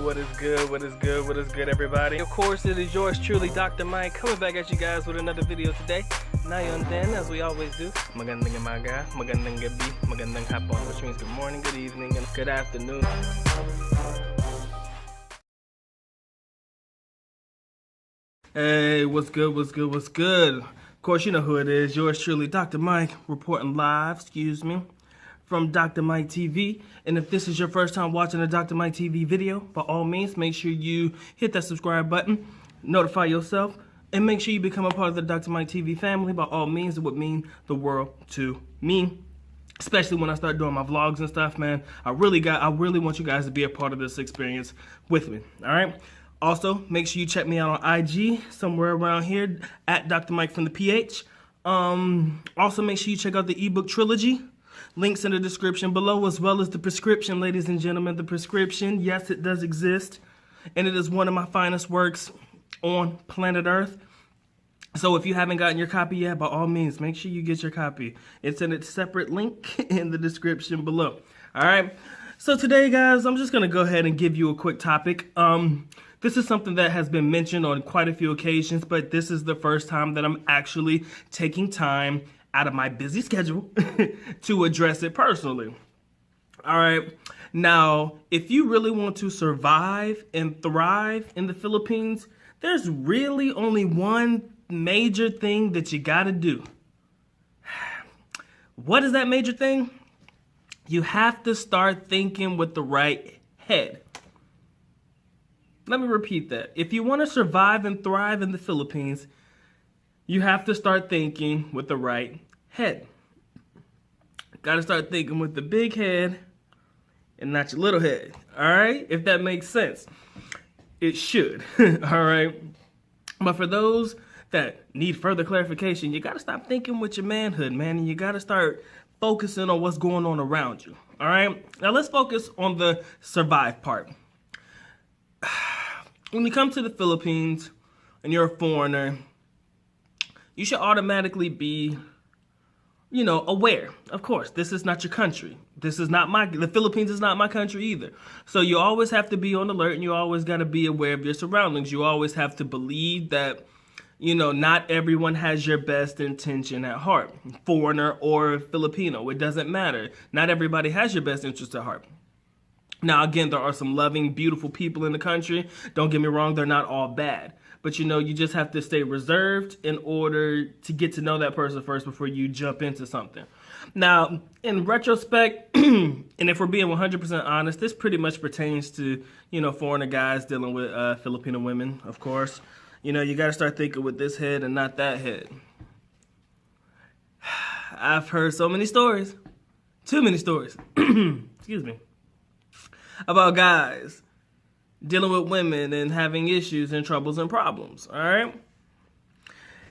What is good? What is good? What is good, everybody? Of course, it is yours truly, Dr. Mike, coming back at you guys with another video today. Ngayon din, as we always do, magandang umaga, magandang gabi, magandang hapon, which means good morning, good evening, and good afternoon. Hey, what's good? What's good? What's good? Of course, you know who it is. Yours truly, Dr. Mike, reporting live, from Dr. Mike TV. And if this is your first time watching a Dr. Mike TV video, by all means, make sure you hit that subscribe button, notify yourself, and make sure you become a part of the Dr. Mike TV family. By all means, it would mean the world to me. Especially when I start doing my vlogs and stuff, man. I really want you guys to be a part of this experience with me. All right. Also, make sure you check me out on IG, somewhere around here, at Dr. Mike from the PH. Also, make sure you check out the ebook trilogy. Links in the description below, as well as the prescription, ladies and gentlemen. The prescription, yes, it does exist. And it is one of my finest works on planet Earth. So if you haven't gotten your copy yet, by all means, make sure you get your copy. It's in its separate link in the description below. All right. So today, guys, I'm just going to go ahead and give you a quick topic. This is something that has been mentioned on quite a few occasions, but this is the first time that I'm actually taking time out of my busy schedule to address it personally. All right. Now, if you really want to survive and thrive in the Philippines, there's really only one major thing that you got to do. What is that major thing? You have to start thinking with the right head. Let me repeat that. If you want to survive and thrive in the Philippines, you have to start thinking with the right head. Got to start thinking with the big head and not your little head. All right? If that makes sense. It should. All right? But for those that need further clarification, you got to stop thinking with your manhood, man. And you got to start focusing on what's going on around you. All right? Now let's focus on the survive part. When you come to the Philippines and you're a foreigner, you should automatically be, aware. Of course, this is not your country. The Philippines is not my country either. So you always have to be on alert, and you always got to be aware of your surroundings. You always have to believe that, not everyone has your best intention at heart. Foreigner or Filipino, it doesn't matter. Not everybody has your best interest at heart. Now, again, there are some loving, beautiful people in the country. Don't get me wrong, they're not all bad. But, you just have to stay reserved in order to get to know that person first before you jump into something. Now, in retrospect, and if we're being 100% honest, this pretty much pertains to, foreigner guys dealing with Filipino women, of course. You got to start thinking with this head and not that head. I've heard so many stories, too many stories, excuse me, about guys dealing with women and having issues and troubles and problems, all right?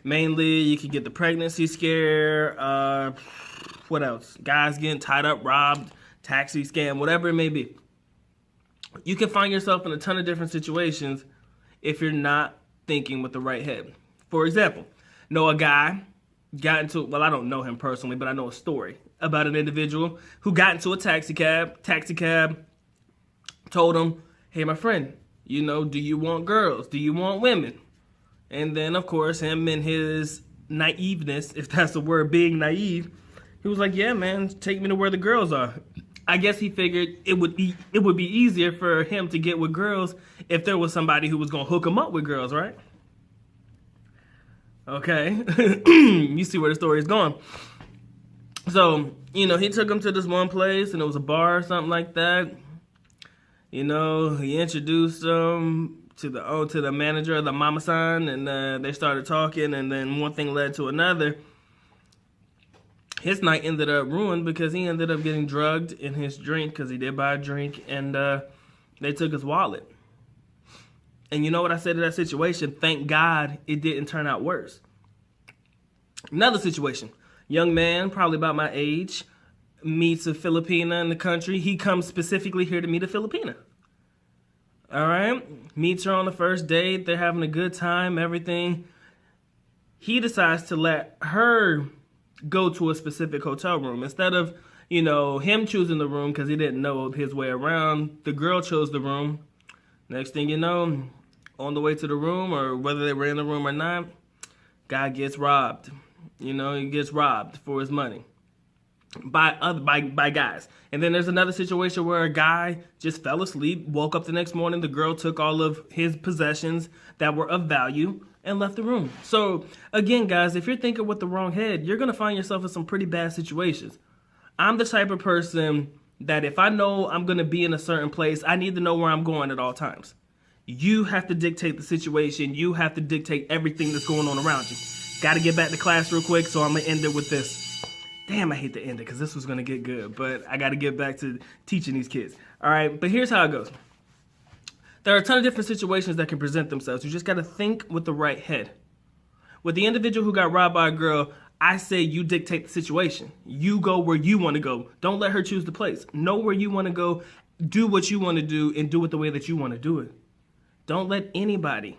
Mainly, you can get the pregnancy scare, what else? Guys getting tied up, robbed, taxi scam, whatever it may be. You can find yourself in a ton of different situations if you're not thinking with the right head. For example, know a guy got into, well, I don't know him personally, but I know a story about an individual who got into a taxi cab told him, hey, my friend, do you want girls? Do you want women? And then, of course, him and his naiveness, if that's the word, being naive, he was like, yeah, man, take me to where the girls are. I guess he figured it would be easier for him to get with girls if there was somebody who was going to hook him up with girls, right? Okay. You see where the story is going. So, he took him to this one place, and it was a bar or something like that. He introduced him to the manager of the mama-san, and they started talking, and then one thing led to another. His night ended up ruined because he ended up getting drugged in his drink, because he did buy a drink, and they took his wallet. And you know what I said to that situation? Thank God it didn't turn out worse. Another situation. Young man, probably about my age, meets a Filipina in the country. He comes specifically here to meet a Filipina. All right? Meets her on the first date. They're having a good time, everything. He decides to let her go to a specific hotel room. Instead of, him choosing the room because he didn't know his way around, the girl chose the room. Next thing you know, on the way to the room, or whether they were in the room or not, guy gets robbed. You know, he gets robbed for his money by guys. And then there's another situation where a guy just fell asleep, woke up the next morning, the girl took all of his possessions that were of value and left the room. So again, guys, if you're thinking with the wrong head, you're going to find yourself in some pretty bad situations. I'm the type of person that if I know I'm going to be in a certain place, I need to know where I'm going at all times. You have to dictate the situation. You have to dictate everything that's going on around you. Got to get back to class real quick, so I'm going to end it with this. Damn, I hate to end it because this was going to get good, but I got to get back to teaching these kids. All right, but here's how it goes. There are a ton of different situations that can present themselves. You just got to think with the right head. With the individual who got robbed by a girl, I say you dictate the situation. You go where you want to go. Don't let her choose the place. Know where you want to go. Do what you want to do and do it the way that you want to do it. Don't let anybody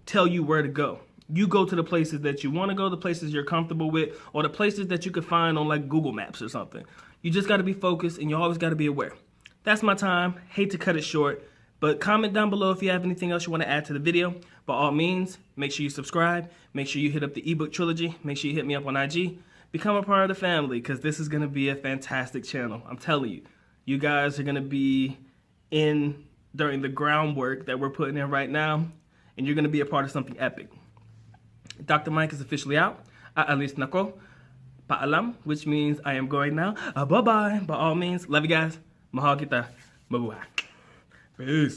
tell you where to go. You go to the places that you want to go, the places you're comfortable with, or the places that you could find on like Google Maps or something. You just got to be focused, and you always got to be aware. That's my time. Hate to cut it short, but comment down below if you have anything else you want to add to the video. By all means, make sure you subscribe. Make sure you hit up the ebook trilogy. Make sure you hit me up on IG. Become a part of the family, because this is going to be a fantastic channel. I'm telling you, you guys are going to be in during the groundwork that we're putting in right now, and you're going to be a part of something epic. Dr. Mike is officially out. Aalis nako. Paalam, which means I am going now. Bye-bye. By all means, love you guys. Mahal kita. Mabuhay. Peace.